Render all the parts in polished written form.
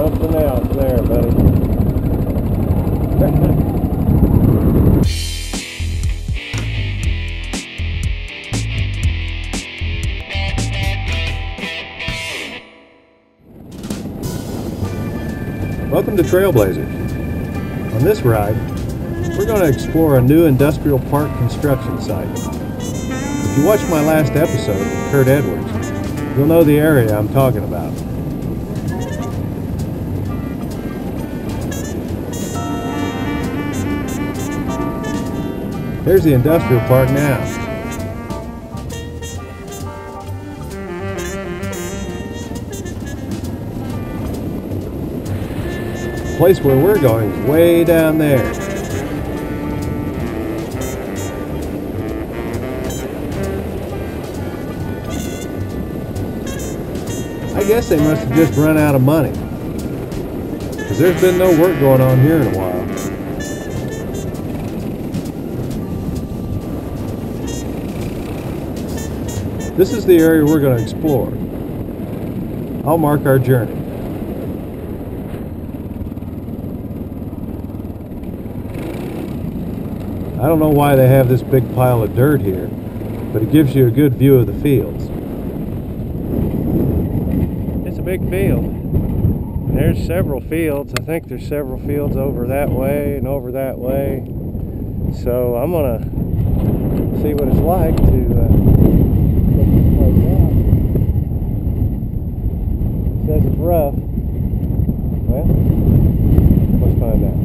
something else there, buddy. Welcome to Trailblazers. On this ride, we're going to explore a new industrial park construction site. If you watched my last episode with Curt Edwards, you'll know the area I'm talking about. There's the industrial park now. The place where we're going is way down there. I guess they must have just run out of money, because there's been no work going on here in a while. This is the area we're going to explore. I'll mark our journey. I don't know why they have this big pile of dirt here, but it gives you a good view of the fields. It's a big field. There's several fields. I think there's several fields over that way and over that way. So I'm gonna see what it's like to check this place out. It says it's rough. Well, let's find out.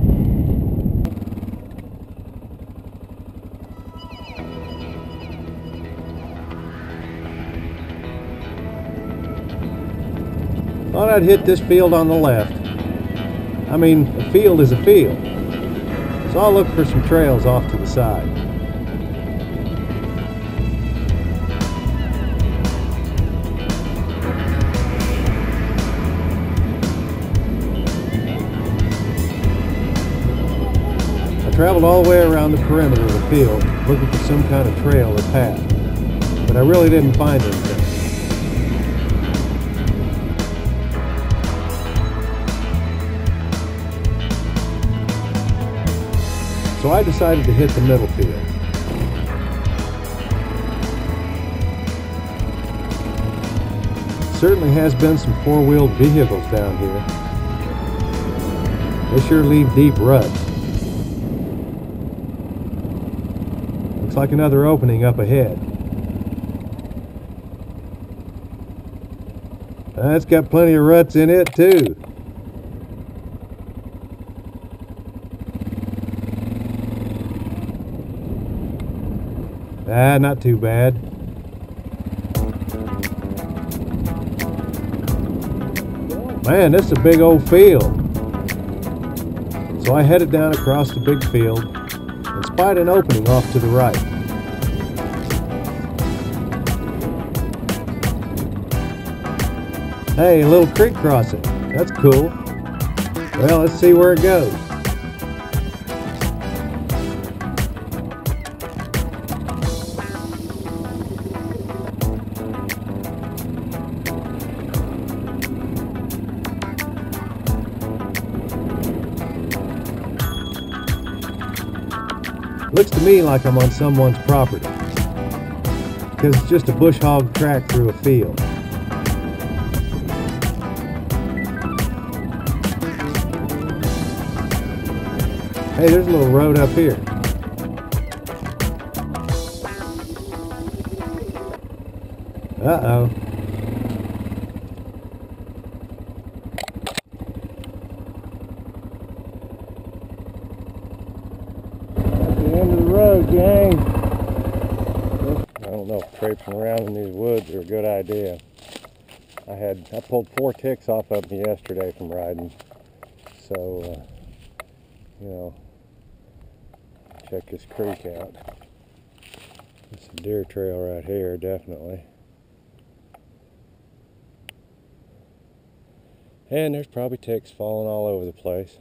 Thought I'd hit this field on the left. I mean, a field is a field. So I'll look for some trails off to the side. I traveled all the way around the perimeter of the field looking for some kind of trail or path, but I really didn't find anything. So I decided to hit the middle field. Certainly has been some four-wheeled vehicles down here. They sure leave deep ruts. Looks like another opening up ahead. It's got plenty of ruts in it too. Not too bad. Man, this is a big old field. So I headed down across the big field and spied an opening off to the right. Hey, a little creek crossing. That's cool. Well, let's see where it goes. Looks to me like I'm on someone's property, because it's just a bush hog track through a field. Hey, there's a little road up here. Uh-oh. Road, gang. I don't know if traipsing around in these woods are a good idea. I pulled 4 ticks off of me yesterday from riding, so you know, check this creek out. It's a deer trail right here, definitely. And there's probably ticks falling all over the place.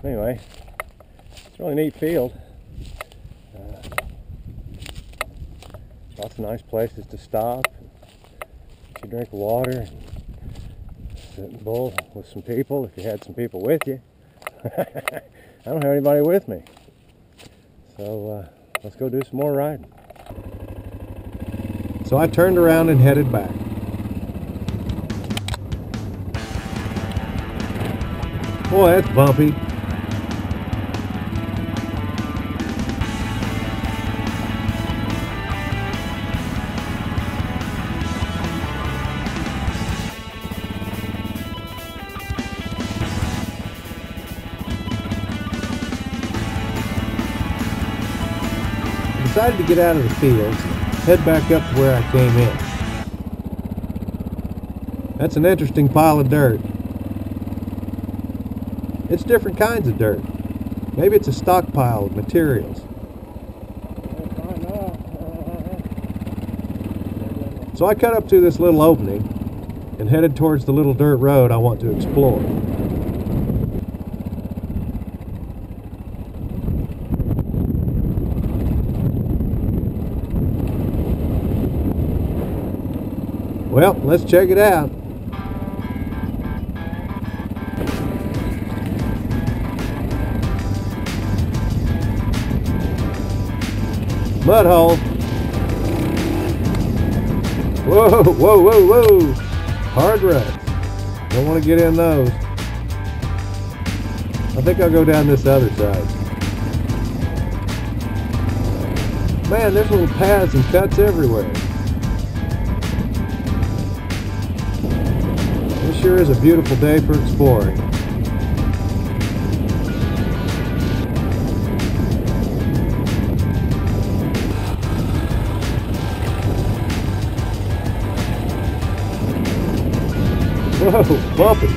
Anyway, it's a really neat field. Lots of nice places to stop, get your drink of water, Sitting bull with some people, if you had some people with you. I don't have anybody with me. So let's go do some more riding. So I turned around and headed back. Boy, that's bumpy. I decided to get out of the fields, head back up to where I came in. That's an interesting pile of dirt. It's different kinds of dirt. Maybe it's a stockpile of materials. So I cut up to this little opening and headed towards the little dirt road I want to explore. Well, let's check it out. Mud hole. Whoa, whoa, whoa, whoa. Hard ruts. Don't want to get in those. I think I'll go down this other side. Man, there's little paths and cuts everywhere. This sure is a beautiful day for exploring. Whoa, bumpy.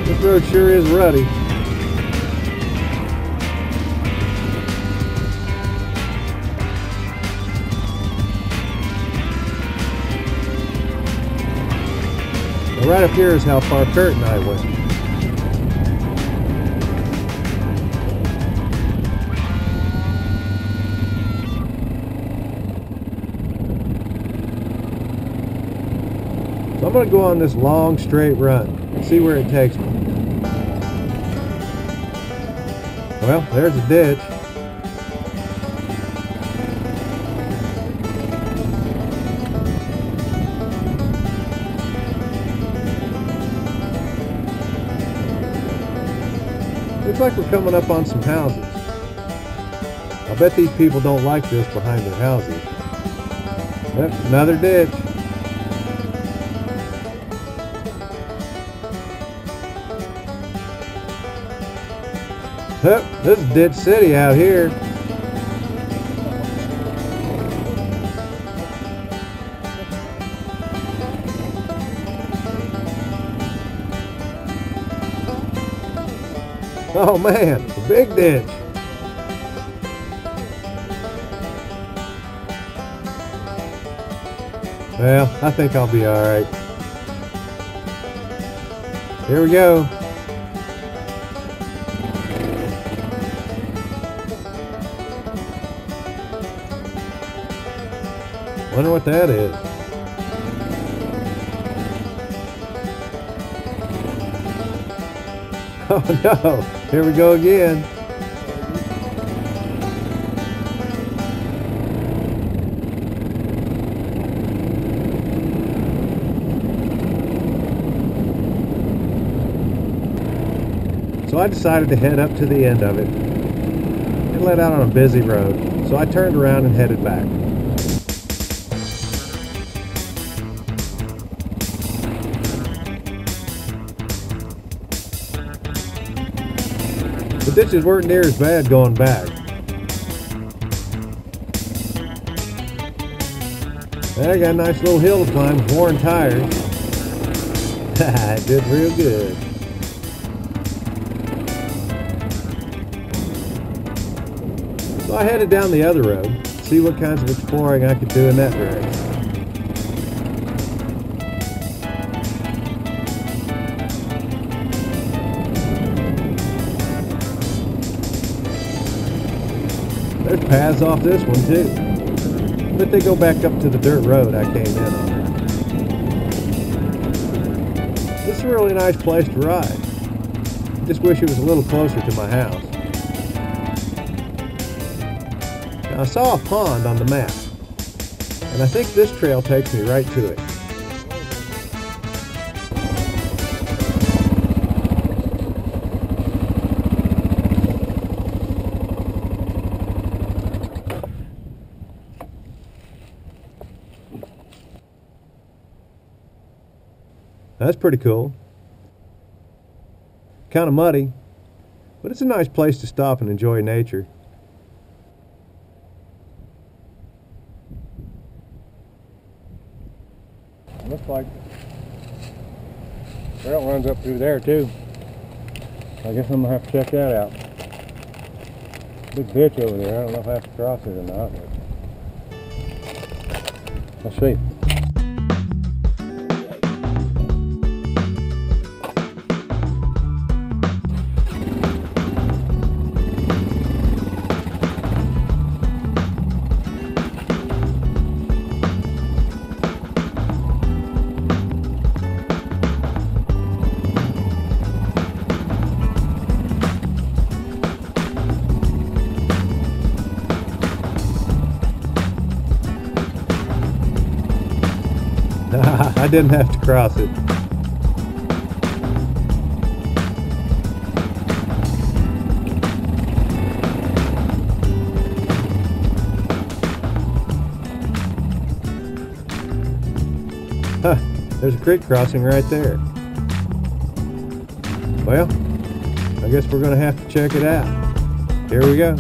This road sure is rutty. Now right up here is how far Curt and I went. So I'm going to go on this long straight run and see where it takes me. Well, there's a ditch. Looks like we're coming up on some houses. I bet these people don't like this behind their houses. Yep, another ditch. Yep, this is Ditch City out here. Oh man, a big ditch. Well, I think I'll be alright. Here we go. Wonder what that is. Oh no, here we go again. So I decided to head up to the end of it and let out on a busy road. So I turned around and headed back. The ditches weren't near as bad going back. I got a nice little hill to climb with worn tires. I did real good. So I headed down the other road, see what kinds of exploring I could do in that direction. There's paths off this one too, but they go back up to the dirt road I came in on. This is a really nice place to ride. Just wish it was a little closer to my house. Now, I saw a pond on the map, and I think this trail takes me right to it. That's pretty cool. Kind of muddy, but it's a nice place to stop and enjoy nature. Looks like the trail runs up through there too. I guess I'm gonna have to check that out. Big ditch over there. I don't know if I have to cross it or not. But let's see. I didn't have to cross it. Huh, there's a creek crossing right there. Well, I guess we're going to have to check it out. Here we go.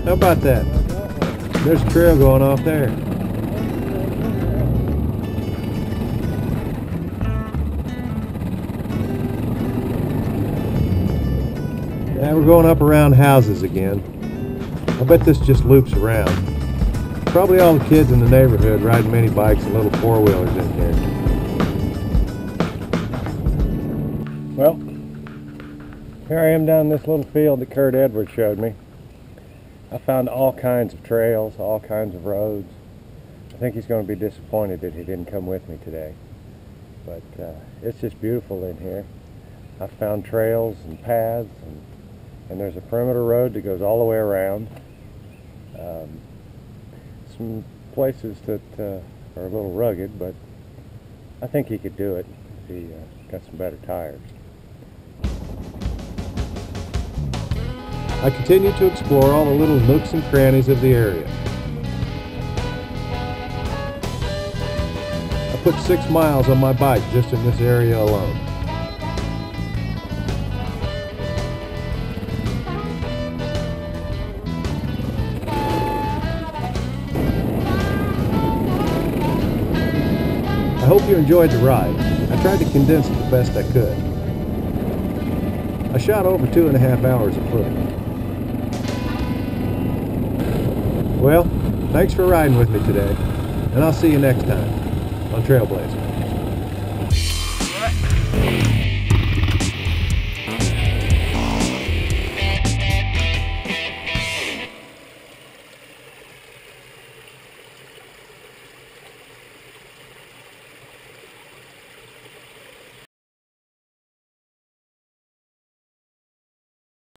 How about that? There's a trail going off there. Yeah, we're going up around houses again. I bet this just loops around. Probably all the kids in the neighborhood riding mini bikes and little four-wheelers in here. Well, here I am down this little field that Curt Edwards showed me. I found all kinds of trails, all kinds of roads. I think he's going to be disappointed that he didn't come with me today. But it's just beautiful in here. I found trails and paths, and there's a perimeter road that goes all the way around. Some places that are a little rugged, but I think he could do it if he got some better tires. I continue to explore all the little nooks and crannies of the area. I put 6 miles on my bike just in this area alone. I hope you enjoyed the ride. I tried to condense it the best I could. I shot over 2.5 hours of footage. Well, thanks for riding with me today, and I'll see you next time on Trailblazer.